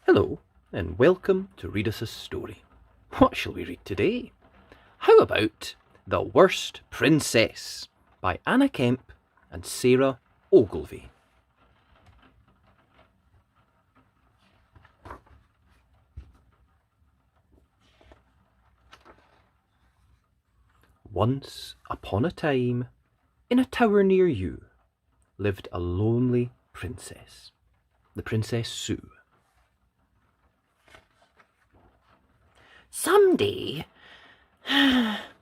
Hello, and welcome to Read Us a Story. What shall we read today? How about The Worst Princess by Anna Kemp and Sarah Ogilvie. Once upon a time, in a tower near you, lived a lonely princess, the Princess Sue. Someday,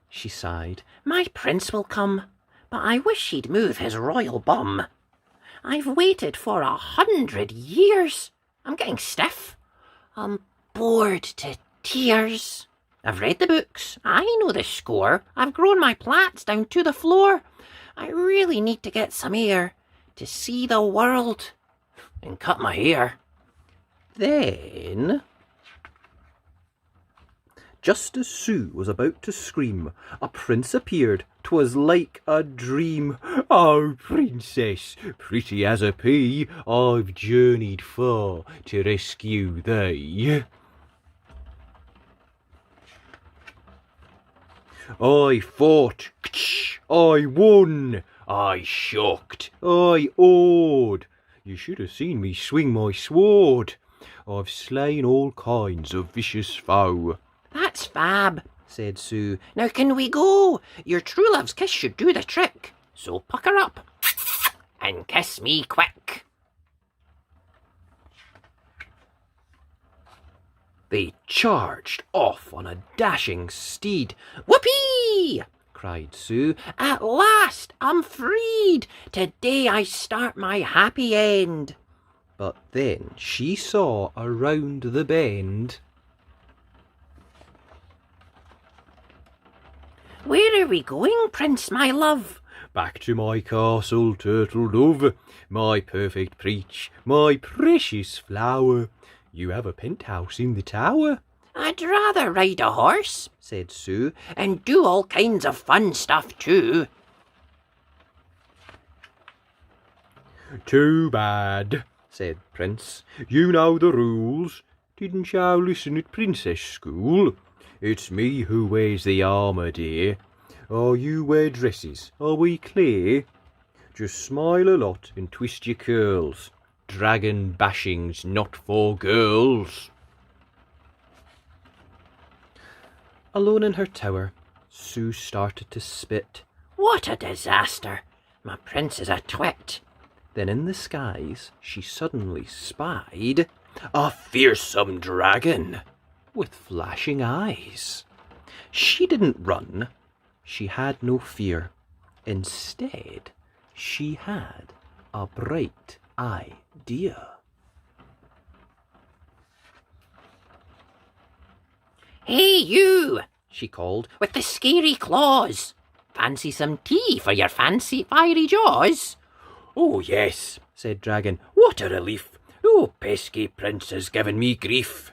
she sighed, my prince will come, but I wish he'd move his royal bum. I've waited for 100 years. I'm getting stiff. I'm bored to tears. I've read the books. I know the score. I've grown my plaits down to the floor. I really need to get some air to see the world and cut my hair. Then, just as Sue was about to scream, a prince appeared. 'Twas like a dream. "Oh, princess, pretty as a pea, I've journeyed far to rescue thee. I fought, I won, I shocked, I awed. You should have seen me swing my sword. I've slain all kinds of vicious foe." That's fab, said Sue. Now can we go? Your true love's kiss should do the trick. So pucker up and kiss me quick. They charged off on a dashing steed. Whoopee! Cried Sue. At last I'm freed. Today I start my happy end. But then she saw around the bend. Where are we going, Prince, my love? Back to my castle, turtle dove, my perfect peach, my precious flower. You have a penthouse in the tower. I'd rather ride a horse, said Sue, and do all kinds of fun stuff too. Too bad, said Prince. You know the rules. Didn't you listen at Princess School? It's me who wears the armour, dear. Oh, you wear dresses, are we clear? Just smile a lot and twist your curls. Dragon bashing's not for girls. Alone in her tower, Sue started to spit. What a disaster! My prince is a twit. Then in the skies she suddenly spied a fearsome dragon with flashing eyes. She didn't run. She had no fear. Instead, she had a bright idea. Hey, you, she called, with the scary claws. Fancy some tea for your fancy fiery jaws? Oh, yes, said Dragon. What a relief. Oh, pesky prince has given me grief.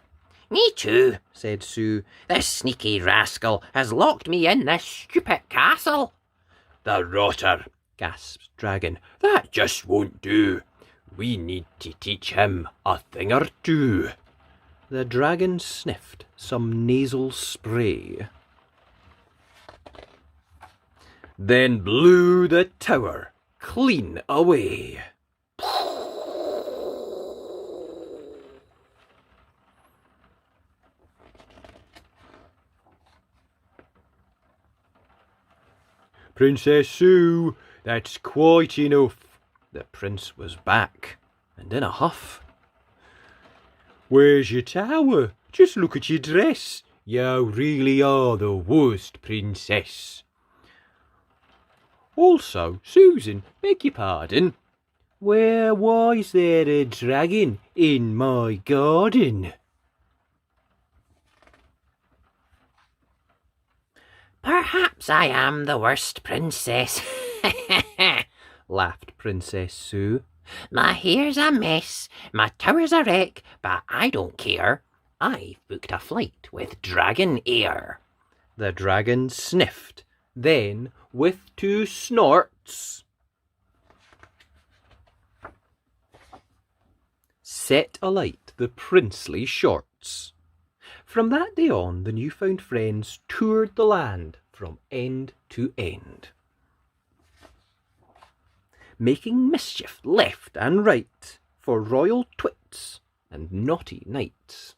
Me too, said Sue. This sneaky rascal has locked me in this stupid castle. The rotter, gasped Dragon. That just won't do. We need to teach him a thing or two. The dragon sniffed some nasal spray, then blew the tower clean away. Princess Sue, that's quite enough. The prince was back, and in a huff. Where's your tower? Just look at your dress. You really are the worst princess. Also, Susan, beg your pardon. Where was there a dragon in my garden? Perhaps I am the worst princess, laughed Princess Sue. My hair's a mess, my tower's a wreck, but I don't care. I've booked a flight with Dragon Air. The dragon sniffed, then, with two snorts, set alight the princely shorts. From that day on, the newfound friends toured the land from end to end, making mischief left and right for royal twits and naughty knights.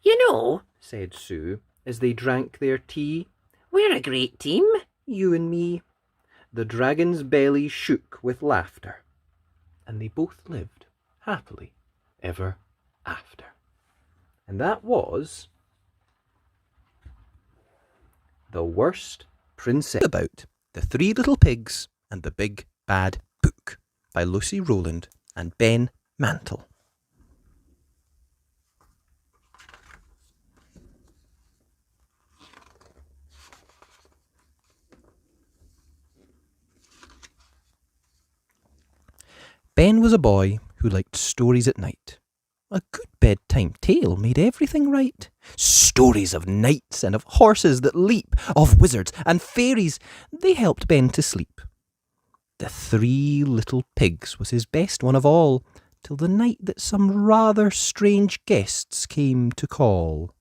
You know, Said Sue, as they drank their tea, we're a great team. you and me. The dragon's belly shook with laughter, and they both lived happily ever after. And that was The Worst Princess. About the Three Little Pigs and the Big Bad Book by Lucy Rowland and Ben Mantle. Ben was a boy who liked stories at night. A good bedtime tale made everything right. Stories of knights and of horses that leap, of wizards and fairies, they helped Ben to sleep. The Three Little Pigs was his best one of all, till the night that some rather strange guests came to call.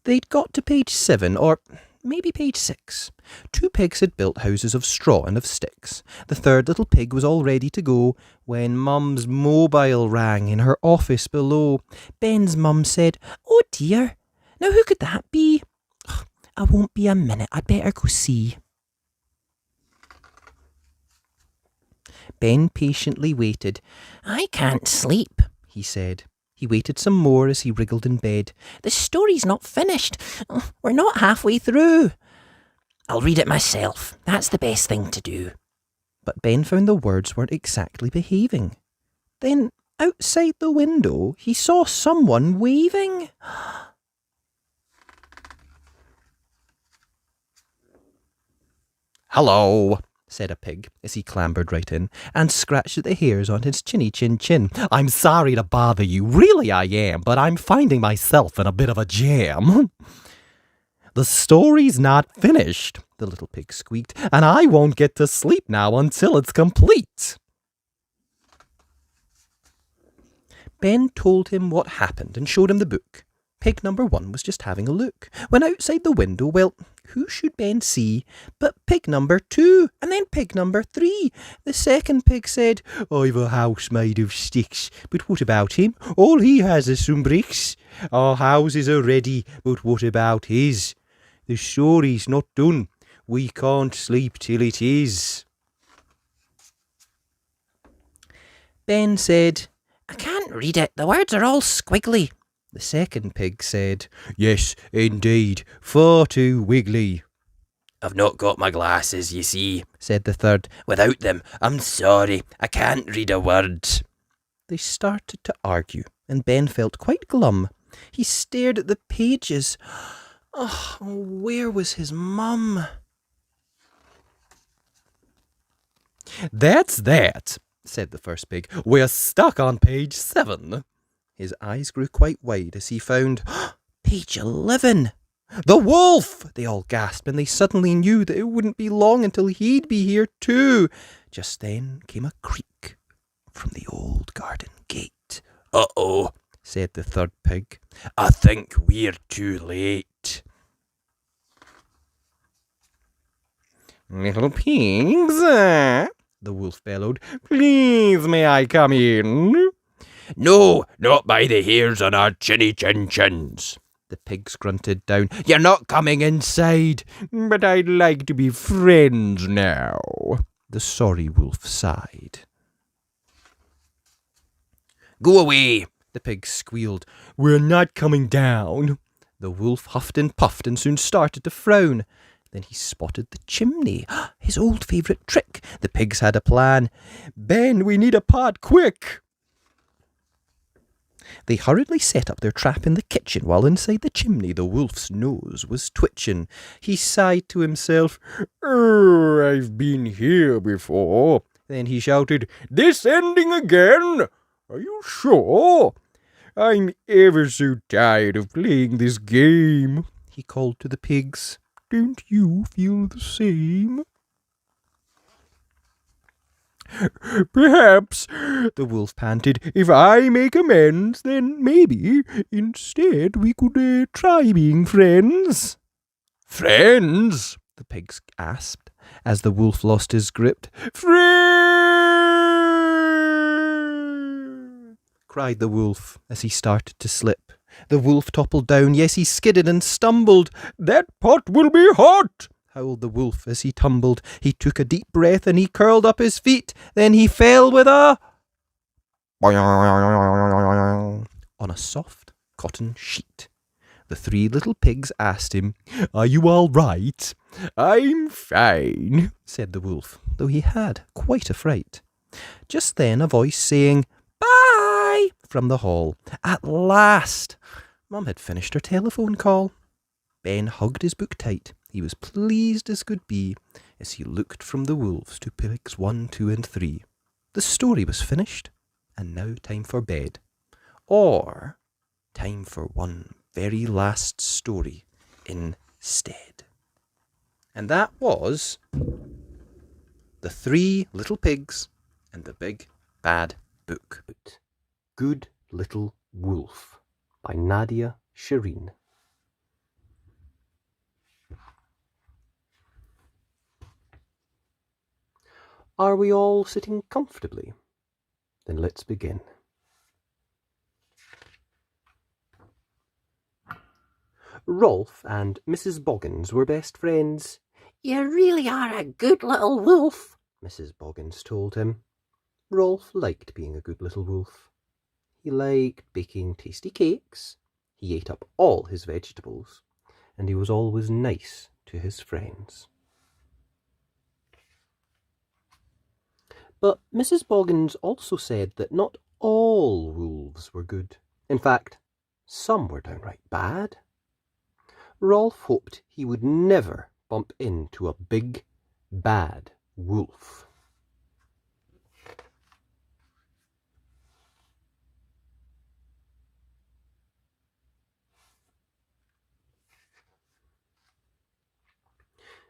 They'd got to page 7, or maybe page 6. 2 pigs had built houses of straw and of sticks. The third little pig was all ready to go when Mum's mobile rang in her office below. Ben's mum said, "Oh dear, now who could that be?" "I won't be a minute, I'd better go see." Ben patiently waited. I can't sleep, He said. He waited some more as he wriggled in bed. the story's not finished. We're not halfway through. I'll read it myself. That's the best thing to do. But Ben found the words weren't exactly behaving. Then, outside the window, he saw someone waving. "Hello," said a pig as he clambered right in and scratched at the hairs on his chinny chin. "I'm sorry to bother you, really I am, but I'm finding myself in a bit of a jam." "The story's not finished," the little pig squeaked, "and I won't get to sleep now until it's complete." Ben told him what happened and showed him the book. Pig number 1 was just having a look, when outside the window, well, who should Ben see but pig number 2, and then pig number 3. The second pig said, "I've a house made of sticks, but what about him? All he has is some bricks. Our houses are ready, but what about his? The story's not done. We can't sleep till it is." Ben said, I can't read it. The words are all squiggly. The second pig said, "Yes, indeed, far too wiggly." I've not got my glasses, you see, said the third. Without them, I'm sorry, I can't read a word. They started to argue, and Ben felt quite glum. He stared at the pages. Oh, where was his mum? "That's that," said the first pig. "We're stuck on page 7. His eyes grew quite wide as he found page 11. "The wolf!" they all gasped, and they suddenly knew that it wouldn't be long until he'd be here too. Just then came a creak from the old garden gate. Uh-oh, said the third pig. I think we're too late. "Little pigs," the wolf bellowed, "please may I come in?" No, not by the hairs on our chinny chins. The pigs grunted down. "You're not coming inside." "But I'd like to be friends now," the sorry wolf sighed. Go away, the pigs squealed. "We're not coming down." The wolf huffed and puffed and soon started to frown. Then he spotted the chimney, his old favourite trick. The pigs had a plan. "Ben, we need a pot, quick!" They hurriedly set up their trap in the kitchen, while inside the chimney the wolf's nose was twitching. He sighed to himself. "I've been here before." Then he shouted, "This ending again? Are you sure? I'm ever so tired of playing this game," he called to the pigs. "Don't you feel the same?" "Perhaps," the wolf panted, "if I make amends, then maybe instead we could try being friends." "Friends?" the pigs asked, as the wolf lost his grip. "Friends!" cried the wolf as he started to slip. The wolf toppled down. Yes, he skidded and stumbled. "That pot will be hot!" howled the wolf as he tumbled. He took a deep breath and he curled up his feet. Then he fell with a on a soft cotton sheet. The three little pigs asked him, "Are you all right?" "I'm fine," said the wolf, though he had quite a fright. Just then a voice saying, "Bye," from the hall. At last! Mum had finished her telephone call. Ben hugged his book tight. He was pleased as could be as he looked from the wolves to pigs 1, 2, and 3. The story was finished, and now time for bed. Or time for one very last story instead. And that was The Three Little Pigs and the Big Bad Book. Good Little Wolf by Nadia Shireen. Are we all sitting comfortably? Then let's begin. Rolf and Mrs. Boggins were best friends. You really are a good little wolf, Mrs. Boggins told him. Rolf liked being a good little wolf. He liked baking tasty cakes, he ate up all his vegetables, and he was always nice to his friends. But Mrs. Boggins also said that not all wolves were good. In fact, some were downright bad. Rolf hoped he would never bump into a big, bad wolf.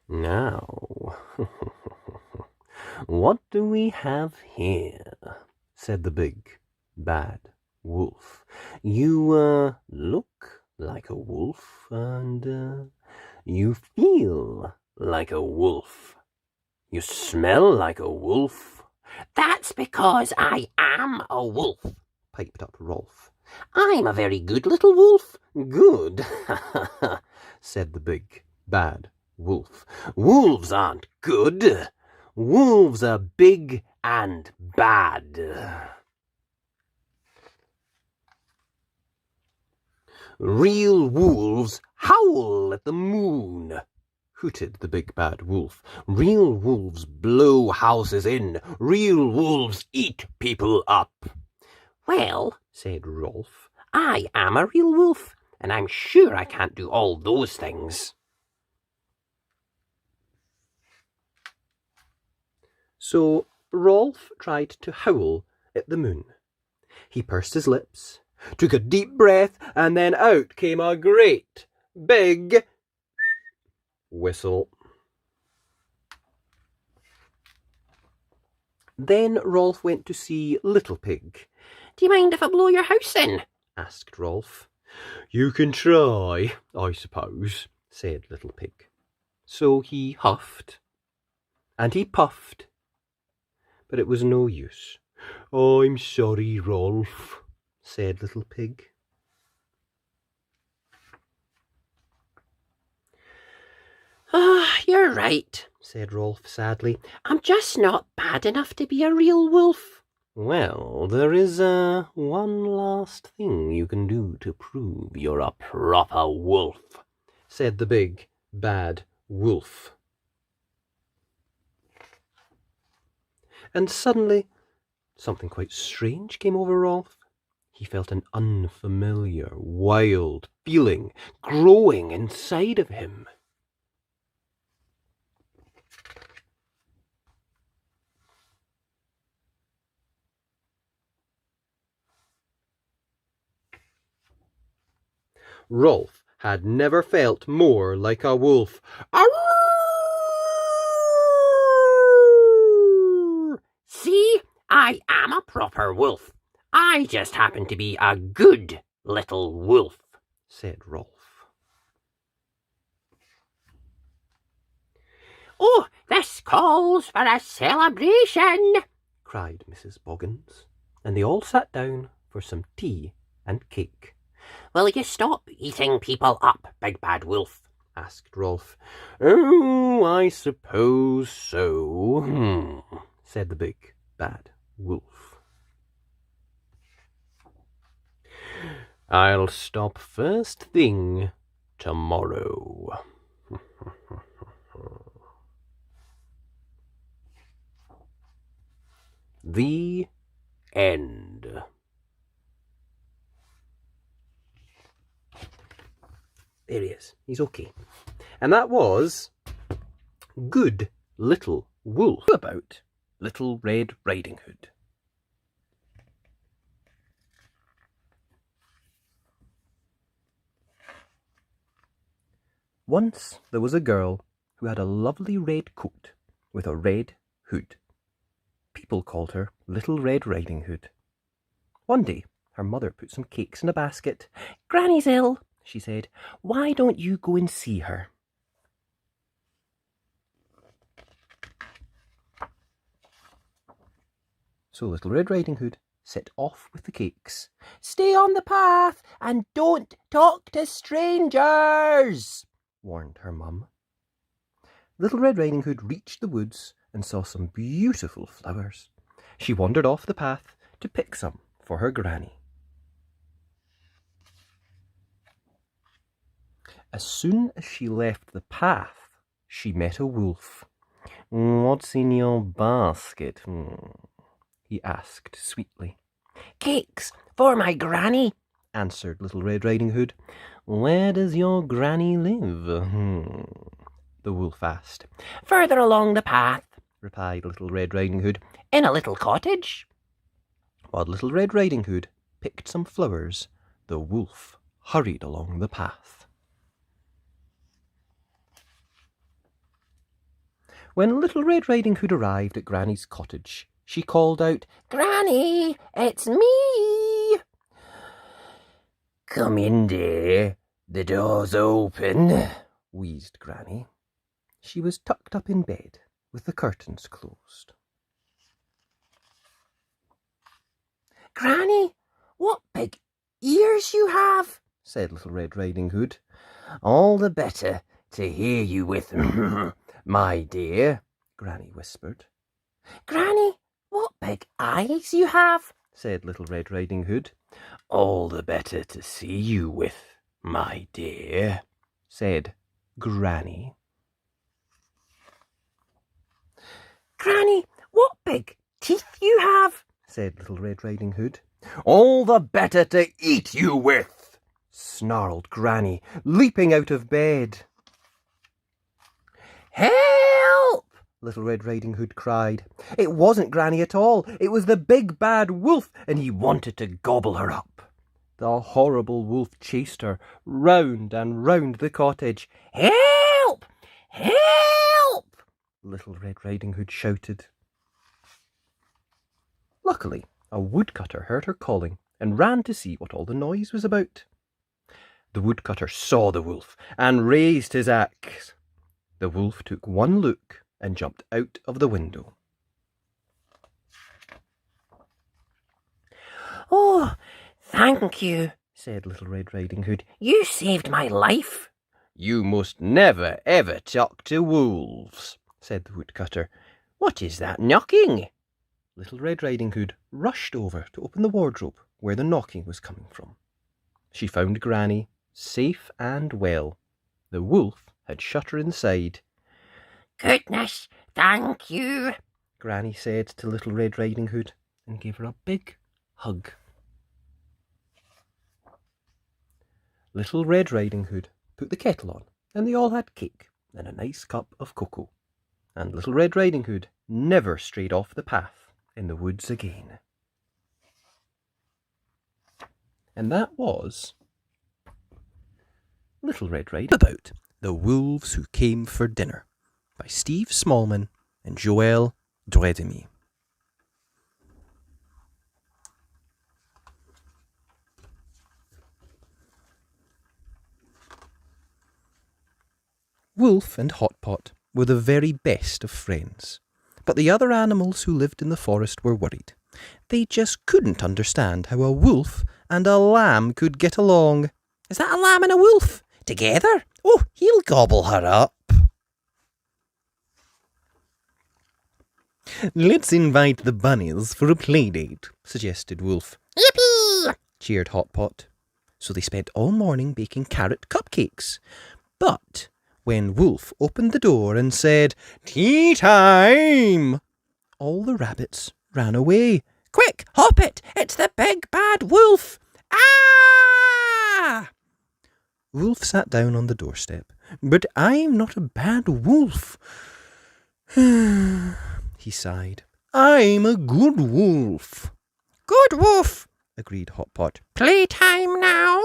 Now, what do we have here? Said the big, bad wolf. You, look like a wolf, and, you feel like a wolf. You smell like a wolf. That's because I am a wolf, Piped up Rolf. I'm a very good little wolf. Good, said the big, bad wolf. Wolves aren't good. Wolves are big and bad. Real wolves howl at the moon, hooted the big bad wolf. Real wolves blow houses in. Real wolves eat people up. Well, said Rolf, I am a real wolf, and I'm sure I can't do all those things. So Rolf tried to howl at the moon. He pursed his lips, took a deep breath, and then out came a great big whistle. Then Rolf went to see Little Pig. Do you mind if I blow your house in? Asked Rolf. You can try, I suppose, said Little Pig. So he huffed, and he puffed, but it was no use. I'm sorry, Rolf, said Little Pig. You're right, said Rolf sadly. I'm just not bad enough to be a real wolf. Well, there is one last thing you can do to prove you're a proper wolf, said the big, bad wolf. And suddenly, something quite strange came over Rolf. He felt an unfamiliar, wild feeling growing inside of him. Rolf had never felt more like a wolf. See? I am a proper wolf. I just happen to be a good little wolf, said Rolf. Oh, this calls for a celebration, cried Mrs. Boggins, and they all sat down for some tea and cake. Will you stop eating people up, Big Bad Wolf? Asked Rolf. Oh, I suppose so, said the Big Bad Wolf. I'll stop first thing tomorrow. The end. There he is. He's okay. And that was Good Little Wolf, about Little Red Riding Hood. Once there was a girl who had a lovely red coat with a red hood. People called her Little Red Riding Hood. One day, her mother put some cakes in a basket. Granny's ill, she said. Why don't you go and see her? So Little Red Riding Hood set off with the cakes. Stay on the path and don't talk to strangers, warned her mum. Little Red Riding Hood reached the woods and saw some beautiful flowers. She wandered off the path to pick some for her granny. As soon as she left the path, she met a wolf. What's in your basket? He asked sweetly. Cakes for my granny, answered Little Red Riding Hood. Where does your granny live? The wolf asked. Further along the path, replied Little Red Riding Hood, in a little cottage. While Little Red Riding Hood picked some flowers, the wolf hurried along the path. When Little Red Riding Hood arrived at Granny's cottage, she called out, Granny, it's me. Come in, dear. The door's open, wheezed Granny. She was tucked up in bed with the curtains closed. Granny, what big ears you have, said Little Red Riding Hood. All the better to hear you with, my dear, Granny whispered. Granny, what big eyes you have, said Little Red Riding Hood. All the better to see you with, my dear, said Granny. Granny, what big teeth you have, said Little Red Riding Hood. All the better to eat you with, snarled Granny, leaping out of bed. Help! Little Red Riding Hood cried. It wasn't Granny at all. It was the Big Bad Wolf, and he wanted to gobble her up. The horrible wolf chased her round and round the cottage. Help! Help! Little Red Riding Hood shouted. Luckily, a woodcutter heard her calling and ran to see what all the noise was about. The woodcutter saw the wolf and raised his axe. The wolf took one look and jumped out of the window. Oh, thank you, said Little Red Riding Hood. You saved my life. You must never, ever talk to wolves, said the woodcutter. What is that knocking? Little Red Riding Hood rushed over to open the wardrobe where the knocking was coming from. She found Granny safe and well. The wolf had shut her inside. Goodness, thank you, Granny said to Little Red Riding Hood and gave her a big hug. Little Red Riding Hood put the kettle on and they all had cake and a nice cup of cocoa. And Little Red Riding Hood never strayed off the path in the woods again. And that was Little Red Riding Hood about the wolves who came for dinner by Steve Smallman and Joël Dredemy. Wolf and Hot Pot were the very best of friends, but the other animals who lived in the forest were worried. They just couldn't understand how a wolf and a lamb could get along. Is that a lamb and a wolf? Together? Oh, he'll gobble her up. Let's invite the bunnies for a playdate, suggested Wolf. Yippee! Cheered Hot Pot. So they spent all morning baking carrot cupcakes. But when Wolf opened the door and said, "Tea time!" all the rabbits ran away. Quick, hop it! It's the big bad wolf! Ah! Wolf sat down on the doorstep. But I'm not a bad wolf. He sighed. I'm a good wolf. Good wolf, agreed Hot Pot. Playtime now?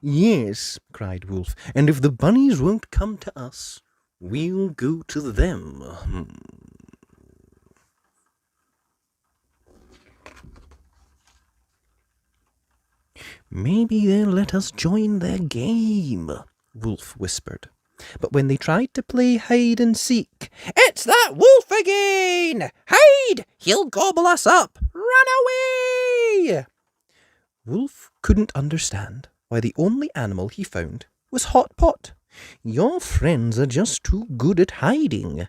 Yes, cried Wolf, and if the bunnies won't come to us, we'll go to them. Maybe they'll let us join their game, Wolf whispered. But when they tried to play hide and seek, "It's that wolf again! Hide! He'll gobble us up! Run away!" Wolf couldn't understand why the only animal he found was Hot Pot. Your friends are just too good at hiding.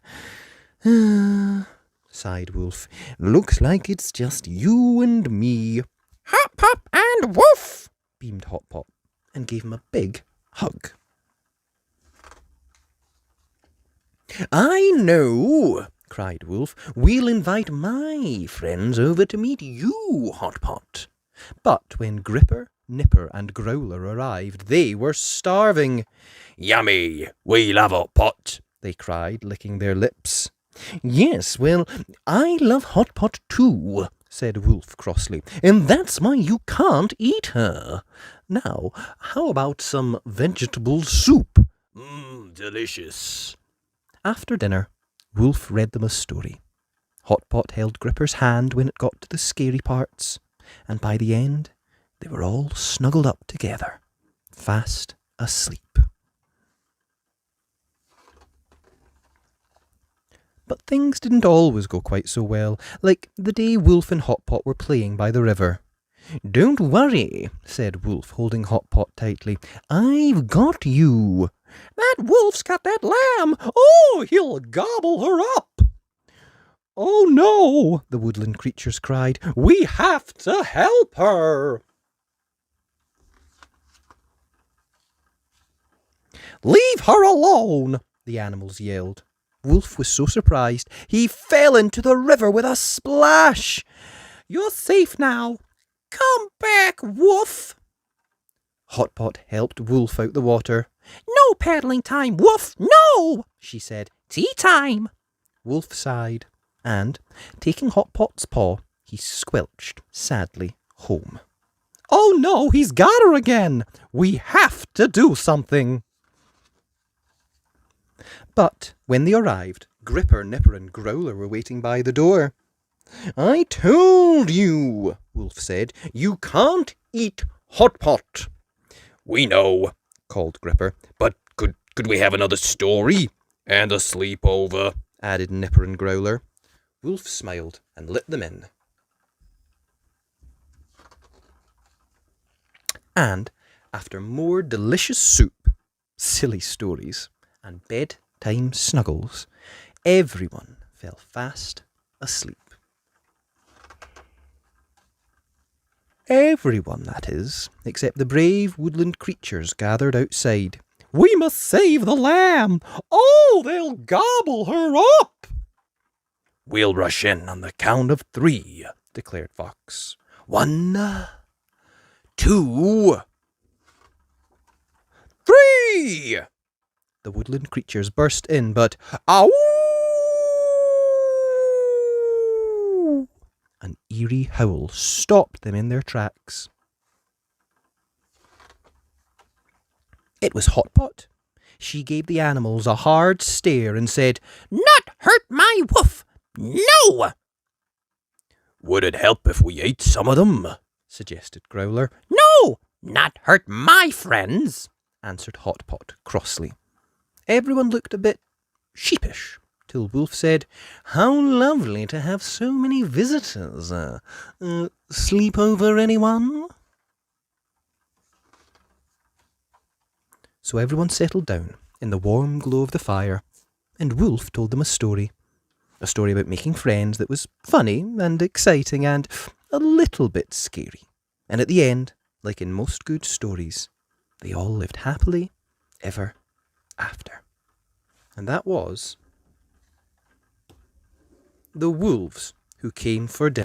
Sighed Wolf. Looks like it's just you and me. Hop, hop, and woof! Beamed Hot Pot and gave him a big hug. I know, cried Wolf. We'll invite my friends over to meet you, Hot Pot. But when Gripper, Nipper and Growler arrived, they were starving. Yummy! We love Hot Pot, they cried, licking their lips. Yes, well, I love Hot Pot too, said Wolf crossly, and that's why you can't eat her. Now, how about some vegetable soup? Delicious. After dinner, Wolf read them a story. Hot Pot held Gripper's hand when it got to the scary parts, and by the end, they were all snuggled up together, fast asleep. But things didn't always go quite so well, like the day Wolf and Hot Pot were playing by the river. Don't worry, said Wolf, holding Hot Pot tightly. I've got you. That wolf's got that lamb. Oh, he'll gobble her up. Oh no, the woodland creatures cried. We have to help her. Leave her alone, the animals yelled. Wolf was so surprised, he fell into the river with a splash. You're safe now. Come back, Wolf. Hot Pot helped Wolf out the water. No paddling time, Wolf, no, she said. Tea time. Wolf sighed, and, taking Hot Pot's paw, he squelched sadly home. Oh no, he's got her again. We have to do something. But when they arrived, Gripper, Nipper and Growler were waiting by the door. I told you, Wolf said, you can't eat Hot Pot. We know, called Gripper, but could we have another story? And a sleepover, added Nipper and Growler. Wolf smiled and let them in. And after more delicious soup, silly stories, and bedtime snuggles, everyone fell fast asleep. Everyone, that is, except the brave woodland creatures gathered outside. We must save the lamb! Oh, they'll gobble her up! We'll rush in on the count of 3, declared Fox. 1, 2, 3! The woodland creatures burst in, but ow! An eerie howl stopped them in their tracks. It was Hot Pot. She gave the animals a hard stare and said, Not hurt my wolf! No! Would it help if we ate some of them? Suggested Growler. No! Not hurt my friends, answered Hot Pot crossly. Everyone looked a bit sheepish, till Wolf said, "How lovely to have so many visitors. Sleep over, anyone?" So everyone settled down in the warm glow of the fire, and Wolf told them a story about making friends that was funny and exciting and a little bit scary. And at the end, like in most good stories, they all lived happily ever after. And that was The Wolves Who Came for Dinner.